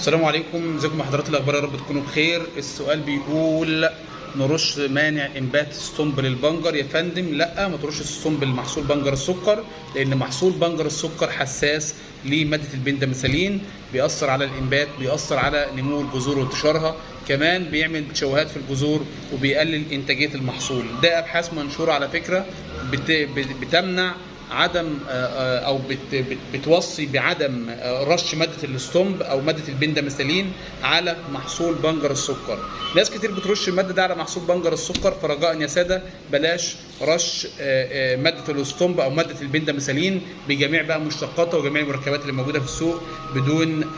السلام عليكم، ازيكم حضرات الاخبار؟ يا رب تكونوا بخير. السؤال بيقول نرش مانع انبات السنب للبنجر يا فندم؟ لا، ما ترش السنب لمحصول بنجر السكر، لان محصول بنجر السكر حساس لماده البنداميثالين، بيأثر على الانبات، بيأثر على نمو الجذور وانتشارها، كمان بيعمل تشوهات في الجذور وبيقلل انتاجيه المحصول. ده ابحاث منشوره على فكره بتمنع عدم او بتوصي بعدم رش ماده الاستومب او ماده البنداميثالين على محصول بنجر السكر. ناس كتير بترش الماده دي على محصول بنجر السكر، فرجاء يا ساده بلاش رش ماده الاستومب او ماده البنداميثالين بجميع بقى مشتقاتها وجميع المركبات اللي موجوده في السوق بدون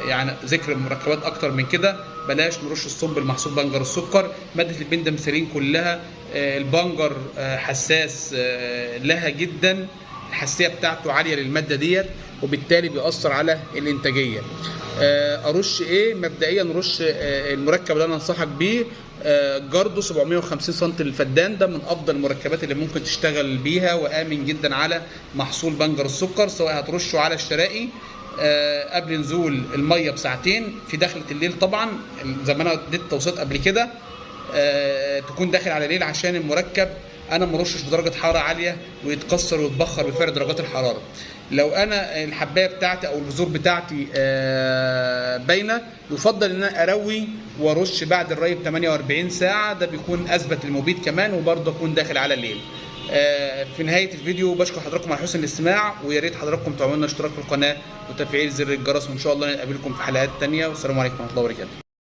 يعني ذكر مركبات اكتر من كده. بلاش نرش الصنب لمحصول بنجر السكر. ماده البنداميثالين كلها البنجر حساس لها جدا، الحساسيه بتاعته عاليه للماده ديت، وبالتالي بيأثر على الانتاجيه. ارش ايه؟ مبدئيا نرش المركب اللي انا انصحك بيه جاردو 750 سم للفدان. ده من افضل المركبات اللي ممكن تشتغل بيها وامن جدا على محصول بنجر السكر، سواء هترشه على الشرائي قبل نزول الميه بساعتين في دخله الليل، طبعا زي ما انا اديت توصيات قبل كده تكون داخل على الليل، عشان المركب انا مرشش بدرجه حراره عاليه ويتكسر ويتبخر بفرق درجات الحراره. لو انا الحبايه بتاعتي او البذور بتاعتي باينه، يفضل ان انا اروي وارش بعد الري ب 48 ساعه، ده بيكون اثبت للمبيد كمان، وبرضه اكون داخل على الليل. في نهايه الفيديو بشكر حضراتكم على حسن الاستماع، ويا ريت حضراتكم تعملوا لنا اشتراك في القناه وتفعيل زر الجرس، وان شاء الله نقابلكم في حلقات ثانيه، والسلام عليكم ورحمه الله وبركاته.